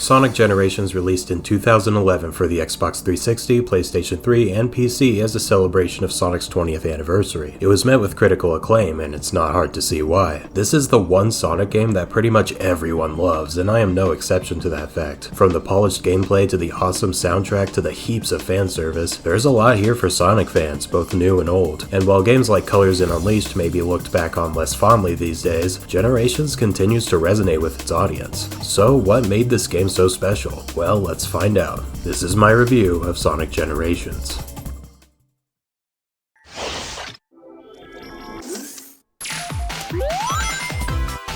Sonic Generations released in 2011 for the Xbox 360, PlayStation 3, and PC as a celebration of Sonic's 20th anniversary. It was met with critical acclaim, and it's not hard to see why. This is the one Sonic game that pretty much everyone loves, and I am no exception to that fact. From the polished gameplay to the awesome soundtrack to the heaps of fan service, there's a lot here for Sonic fans, both new and old. And while games like Colors and Unleashed may be looked back on less fondly these days, Generations continues to resonate with its audience. So what made this game so special? Well, let's find out. This is my review of Sonic Generations.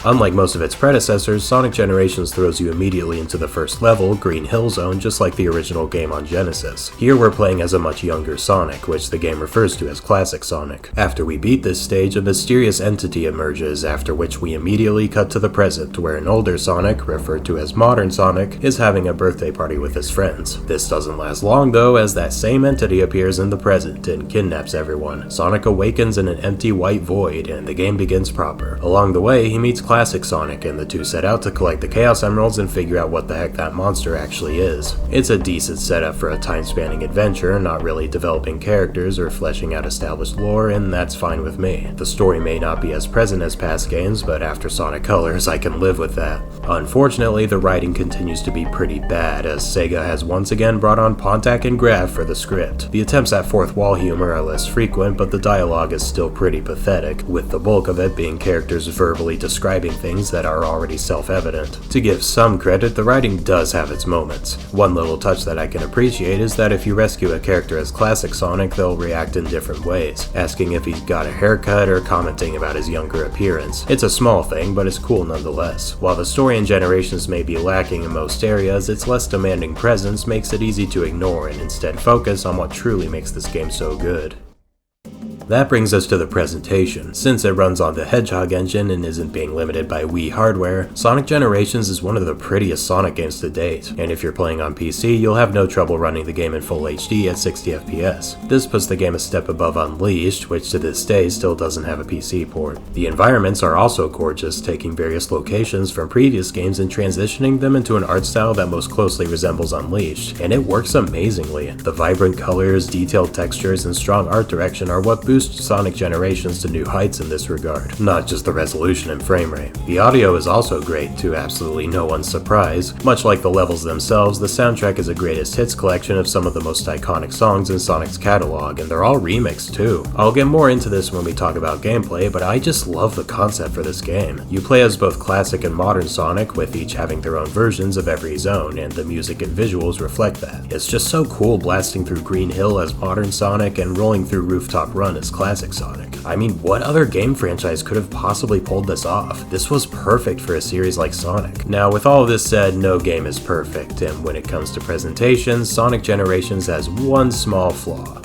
Unlike most of its predecessors, Sonic Generations throws you immediately into the first level, Green Hill Zone, just like the original game on Genesis. Here we're playing as a much younger Sonic, which the game refers to as Classic Sonic. After we beat this stage, a mysterious entity emerges, after which we immediately cut to the present, where an older Sonic, referred to as Modern Sonic, is having a birthday party with his friends. This doesn't last long though, as that same entity appears in the present and kidnaps everyone. Sonic awakens in an empty white void, and the game begins proper. Along the way, he meets Classic Sonic, and the two set out to collect the Chaos Emeralds and figure out what the heck that monster actually is. It's a decent setup for a time-spanning adventure, not really developing characters or fleshing out established lore, and that's fine with me. The story may not be as present as past games, but after Sonic Colors, I can live with that. Unfortunately, the writing continues to be pretty bad, as Sega has once again brought on Pontac and Graff for the script. The attempts at fourth wall humor are less frequent, but the dialogue is still pretty pathetic, with the bulk of it being characters verbally describing things that are already self-evident. To give some credit, the writing does have its moments. One little touch that I can appreciate is that if you rescue a character as Classic Sonic, they'll react in different ways, asking if he's got a haircut or commenting about his younger appearance. It's a small thing, but it's cool nonetheless. While the story in Generations may be lacking in most areas, its less demanding presence makes it easy to ignore and instead focus on what truly makes this game so good. That brings us to the presentation. Since it runs on the Hedgehog engine and isn't being limited by Wii hardware, Sonic Generations is one of the prettiest Sonic games to date, and if you're playing on PC, you'll have no trouble running the game in full HD at 60 FPS. This puts the game a step above Unleashed, which to this day still doesn't have a PC port. The environments are also gorgeous, taking various locations from previous games and transitioning them into an art style that most closely resembles Unleashed, and it works amazingly. The vibrant colors, detailed textures, and strong art direction are what boost Sonic Generations to new heights in this regard, not just the resolution and frame rate. The audio is also great, to absolutely no one's surprise. Much like the levels themselves, the soundtrack is a greatest hits collection of some of the most iconic songs in Sonic's catalog, and they're all remixed too. I'll get more into this when we talk about gameplay, but I just love the concept for this game. You play as both Classic and Modern Sonic, with each having their own versions of every zone, and the music and visuals reflect that. It's just so cool blasting through Green Hill as Modern Sonic and rolling through Rooftop Run as Classic Sonic. I mean, what other game franchise could have possibly pulled this off? This was perfect for a series like Sonic. Now, with all of this said, no game is perfect, and when it comes to presentation, Sonic Generations has one small flaw.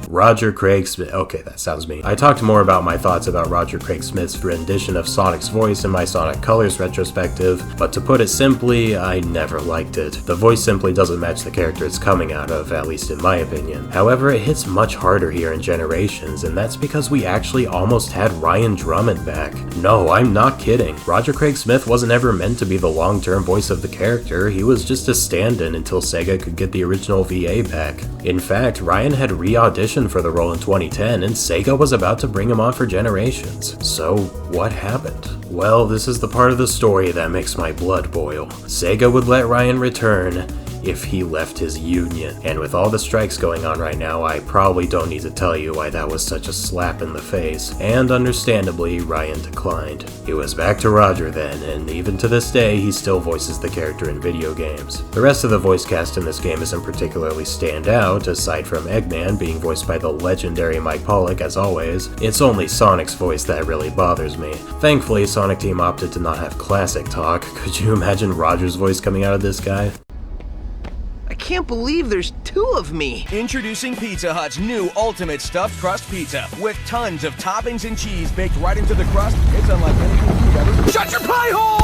Roger Craig Smith. Okay, that sounds mean. I talked more about my thoughts about Roger Craig Smith's rendition of Sonic's voice in my Sonic Colors retrospective, but to put it simply, I never liked it. The voice simply doesn't match the character it's coming out of, at least in my opinion. However, it hits much harder here in Generations, and that's because we actually almost had Ryan Drummond back. No, I'm not kidding. Roger Craig Smith wasn't ever meant to be the long-term voice of the character, he was just a stand-in until Sega could get the original VA back. In fact, Ryan had re-auditioned for the role in 2010, and Sega was about to bring him on for Generations. So, what happened? Well, this is the part of the story that makes my blood boil. Sega would let Ryan return if he left his union. And with all the strikes going on right now, I probably don't need to tell you why that was such a slap in the face, and understandably, Ryan declined. It was back to Roger then, and even to this day, he still voices the character in video games. The rest of the voice cast in this game isn't particularly stand out, aside from Eggman being voiced by the legendary Mike Pollock as always. It's only Sonic's voice that really bothers me. Thankfully, Sonic Team opted to not have classic talk. Could you imagine Roger's voice coming out of this guy? I can't believe there's two of me. Introducing Pizza Hut's new Ultimate Stuffed Crust Pizza. With tons of toppings and cheese baked right into the crust, it's unlike anything you've ever... Shut your pie hole!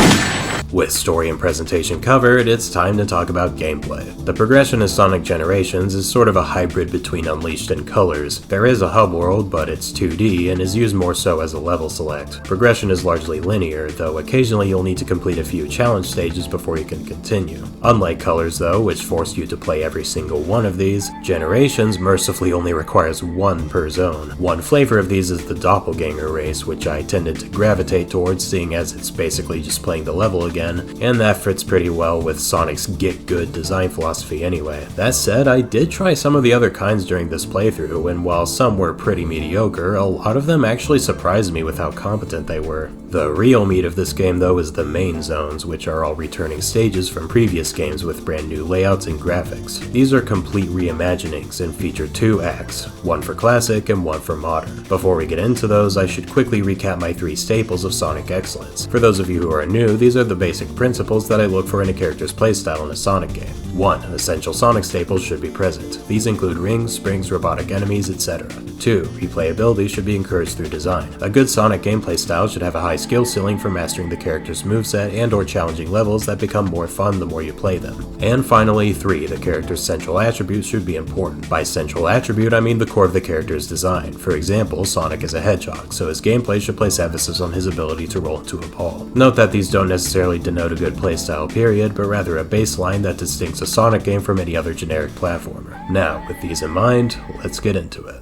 With story and presentation covered, it's time to talk about gameplay. The progression in Sonic Generations is sort of a hybrid between Unleashed and Colors. There is a hub world, but it's 2D and is used more so as a level select. Progression is largely linear, though occasionally you'll need to complete a few challenge stages before you can continue. Unlike Colors though, which forced you to play every single one of these, Generations mercifully only requires one per zone. One flavor of these is the Doppelganger race, which I tended to gravitate towards seeing as it's basically just playing the level again, and that fits pretty well with Sonic's get good design philosophy anyway. That said, I did try some of the other kinds during this playthrough, and while some were pretty mediocre, a lot of them actually surprised me with how competent they were. The real meat of this game though is the main zones, which are all returning stages from previous games with brand new layouts and graphics. These are complete reimaginings and feature 2 acts, one for classic and one for modern. Before we get into those, I should quickly recap my 3 staples of Sonic excellence. For those of you who are new, these are the basic principles that I look for in a character's playstyle in a Sonic game. 1. Essential Sonic staples should be present. These include rings, springs, robotic enemies, etc. 2. Replayability should be encouraged through design. A good Sonic gameplay style should have a high skill ceiling for mastering the character's moveset and/or challenging levels that become more fun the more you play them. And finally, 3. The character's central attributes should be important. By central attribute, I mean the core of the character's design. For example, Sonic is a hedgehog, so his gameplay should place emphasis on his ability to roll into a ball. Note that these don't necessarily denote a good playstyle period, but rather a baseline that distincts a Sonic game from any other generic platformer. Now, with these in mind, let's get into it.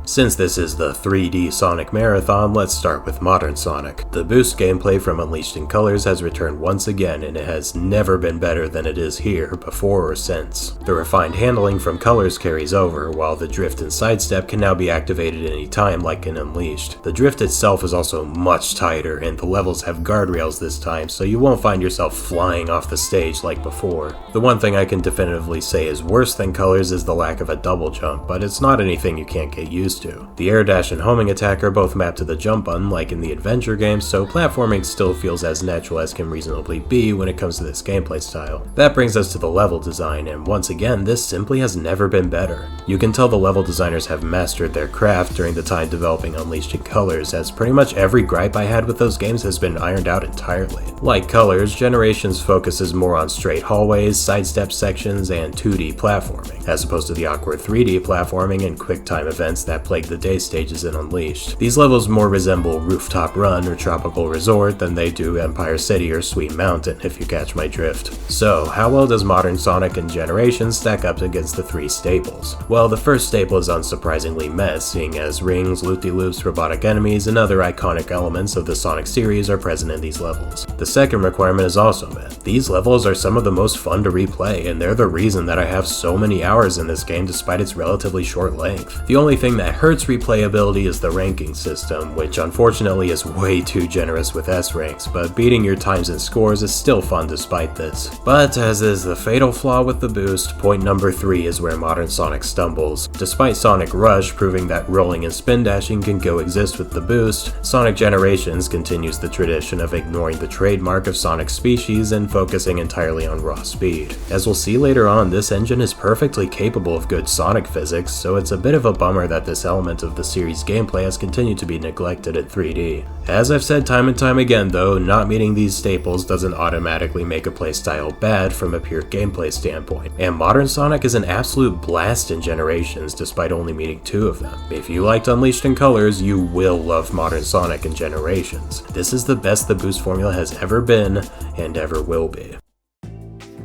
Since this is the 3D Sonic Marathon, let's start with Modern Sonic. The boost gameplay from Unleashed in Colors has returned once again, and it has never been better than it is here, before or since. The refined handling from Colors carries over, while the drift and sidestep can now be activated any time like in Unleashed. The drift itself is also much tighter, and the levels have guardrails this time, so you won't find yourself flying off the stage like before. The one thing I can definitively say is worse than Colors is the lack of a double jump, but it's not anything you can't get used to. The air dash and homing attack are both mapped to the jump button like in the adventure games, so platforming still feels as natural as can reasonably be when it comes to this gameplay style. That brings us to the level design, and once again, this simply has never been better. You can tell the level designers have mastered their craft during the time developing Unleashed in Colors, as pretty much every gripe I had with those games has been ironed out entirely. Like Colors, Generations focuses more on straight hallways, sidestep sections, and 2D platforming, as opposed to the awkward 3D platforming and quick time events that plague the day stages in Unleashed. These levels more resemble Rooftop Run or Tropical Resort than they do Empire City or Sweet Mountain, if you catch my drift. So, how well does Modern Sonic and Generations stack up against the 3 staples? Well, the first staple is unsurprisingly met, seeing as rings, loop-de-loops, robotic enemies, and other iconic elements of the Sonic series are present in these levels. The second requirement is also met. These levels are some of the most fun to replay, and they're the reason that I have so many hours in this game despite its relatively short length. The only thing that hurts replayability is the ranking system, which unfortunately is way too generous with S ranks, but beating your times and scores is still fun despite this. But as is the fatal flaw with the boost, point number 3 is where Modern Sonic stumbles. Despite Sonic Rush proving that rolling and spin dashing can coexist with the boost, Sonic Generations continues the tradition of ignoring the trademark of Sonic species and focusing entirely on raw speed. As we'll see later on, this engine is perfectly capable of good Sonic physics, so it's a bit of a bummer that this element of the series' gameplay has continued to be neglected at 3D. As I've said time and time again though, not meeting these staples doesn't automatically make a playstyle bad from a pure gameplay standpoint, and Modern Sonic is an absolute blast in Generations despite only meeting 2 of them. If you liked Unleashed in Colors, you will love Modern Sonic and Generations. This is the best the boost formula has ever been, and ever will be.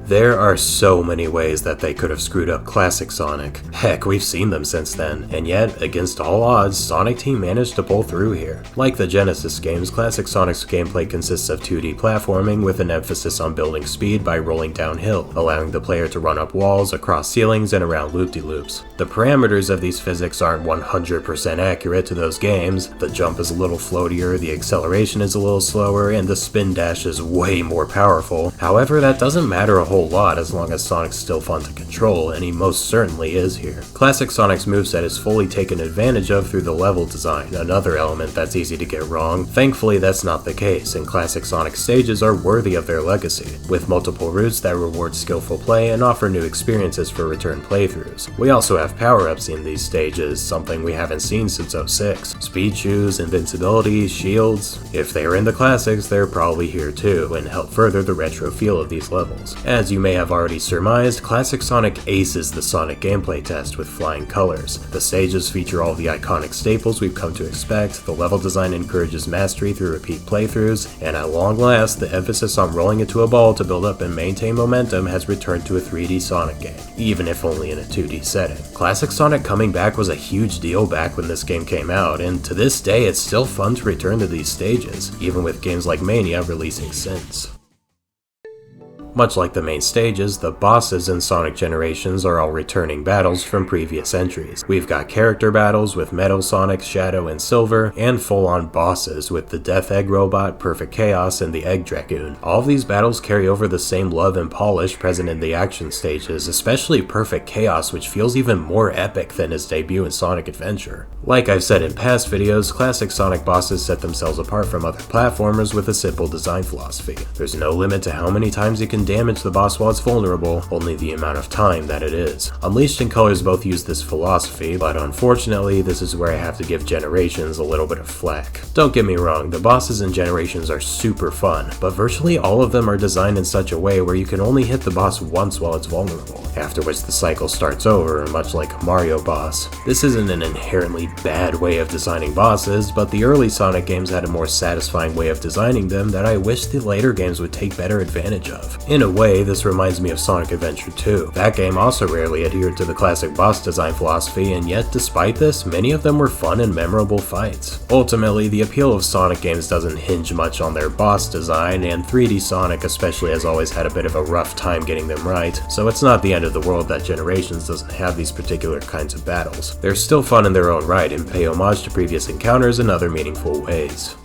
There are so many ways that they could have screwed up classic Sonic. Heck, we've seen them since then, and yet, against all odds, Sonic Team managed to pull through here. Like the Genesis games, classic Sonic's gameplay consists of 2D platforming with an emphasis on building speed by rolling downhill, allowing the player to run up walls, across ceilings, and around loop-de-loops. The parameters of these physics aren't 100% accurate to those games. The jump is a little floatier, the acceleration is a little slower, and the spin dash is way more powerful. However, that doesn't matter a whole whole lot as long as Sonic's still fun to control, and he most certainly is here. Classic Sonic's moveset is fully taken advantage of through the level design, another element that's easy to get wrong. Thankfully that's not the case, and classic Sonic stages are worthy of their legacy, with multiple routes that reward skillful play and offer new experiences for return playthroughs. We also have power-ups in these stages, something we haven't seen since 06. Speed shoes, invincibility, shields. If they were in the classics, they're probably here too, and help further the retro feel of these levels. As you may have already surmised, classic Sonic aces the Sonic gameplay test with flying colors. The stages feature all the iconic staples we've come to expect, the level design encourages mastery through repeat playthroughs, and at long last, the emphasis on rolling into a ball to build up and maintain momentum has returned to a 3D Sonic game, even if only in a 2D setting. Classic Sonic coming back was a huge deal back when this game came out, and to this day it's still fun to return to these stages, even with games like Mania releasing since. Much like the main stages, the bosses in Sonic Generations are all returning battles from previous entries. We've got character battles with Metal Sonic, Shadow, and Silver, and full-on bosses with the Death Egg Robot, Perfect Chaos, and the Egg Dragoon. All of these battles carry over the same love and polish present in the action stages, especially Perfect Chaos, which feels even more epic than his debut in Sonic Adventure. Like I've said in past videos, classic Sonic bosses set themselves apart from other platformers with a simple design philosophy. There's no limit to how many times you can damage the boss while it's vulnerable, only the amount of time that it is. Unleashed and Colors both use this philosophy, but unfortunately this is where I have to give Generations a little bit of flack. Don't get me wrong, the bosses in Generations are super fun, but virtually all of them are designed in such a way where you can only hit the boss once while it's vulnerable, after which the cycle starts over, much like a Mario boss. This isn't an inherently bad way of designing bosses, but the early Sonic games had a more satisfying way of designing them that I wish the later games would take better advantage of. In a way, this reminds me of Sonic Adventure 2. That game also rarely adhered to the classic boss design philosophy, and yet despite this, many of them were fun and memorable fights. Ultimately, the appeal of Sonic games doesn't hinge much on their boss design, and 3D Sonic especially has always had a bit of a rough time getting them right, so it's not the end of the world that Generations doesn't have these particular kinds of battles. They're still fun in their own right and pay homage to previous encounters in other meaningful ways.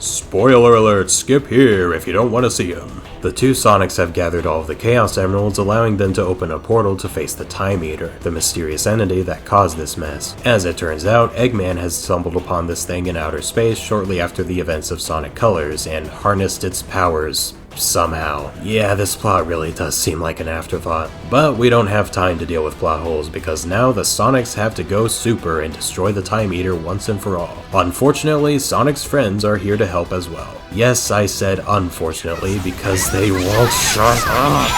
Spoiler alert, skip here if you don't want to see them. The two Sonics have gathered all of the Chaos Emeralds, allowing them to open a portal to face the Time Eater, the mysterious entity that caused this mess. As it turns out, Eggman has stumbled upon this thing in outer space shortly after the events of Sonic Colors and harnessed its powers somehow. Yeah, this plot really does seem like an afterthought. But we don't have time to deal with plot holes because now the Sonics have to go super and destroy the Time Eater once and for all. Unfortunately, Sonic's friends are here to help as well. Yes, I said unfortunately because they won't shut up.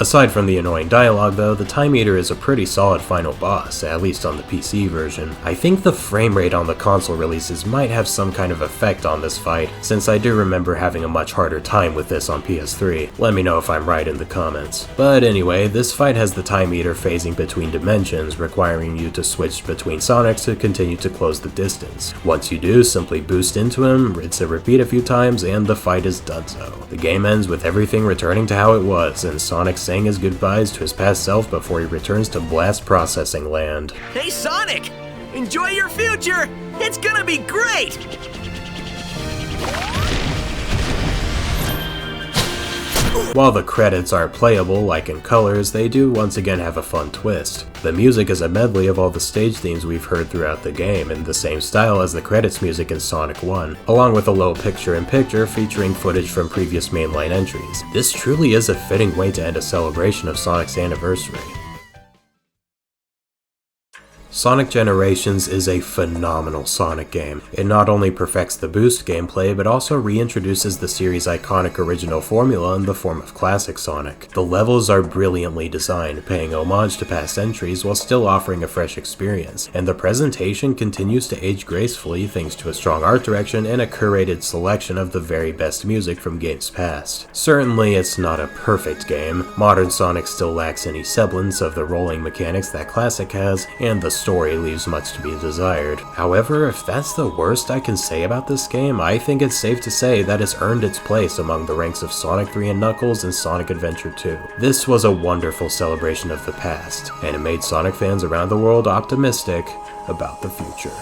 Aside from the annoying dialogue though, the Time Eater is a pretty solid final boss, at least on the PC version. I think the frame rate on the console releases might have some kind of effect on this fight, since I do remember having a much harder time with this on PS3. Let me know if I'm right in the comments. But anyway, this fight has the Time Eater phasing between dimensions, requiring you to switch between Sonics to continue to close the distance. Once you do, simply boost into him, rinse and repeat a few times, and the fight is done so. The game ends with everything returning to how it was, and Sonic saying his goodbyes to his past self before he returns to Blast Processing Land. Hey Sonic! Enjoy your future! It's gonna be great! While the credits aren't playable like in Colors, they do once again have a fun twist. The music is a medley of all the stage themes we've heard throughout the game in the same style as the credits music in Sonic 1, along with a low picture-in-picture featuring footage from previous mainline entries. This truly is a fitting way to end a celebration of Sonic's anniversary. Sonic Generations is a phenomenal Sonic game. It not only perfects the boost gameplay, but also reintroduces the series' iconic original formula in the form of classic Sonic. The levels are brilliantly designed, paying homage to past entries while still offering a fresh experience, and the presentation continues to age gracefully thanks to a strong art direction and a curated selection of the very best music from games past. Certainly it's not a perfect game. Modern Sonic still lacks any semblance of the rolling mechanics that classic has, and the story leaves much to be desired. However, if that's the worst I can say about this game, I think it's safe to say that it's earned its place among the ranks of Sonic 3 and Knuckles and Sonic Adventure 2. This was a wonderful celebration of the past, and it made Sonic fans around the world optimistic about the future.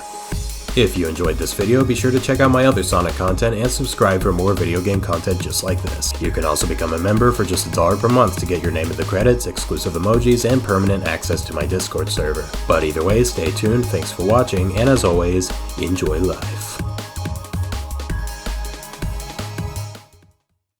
If you enjoyed this video, be sure to check out my other Sonic content and subscribe for more video game content just like this. You can also become a member for just $1 per month to get your name in the credits, exclusive emojis, and permanent access to my Discord server. But either way, stay tuned, thanks for watching, and as always, enjoy life.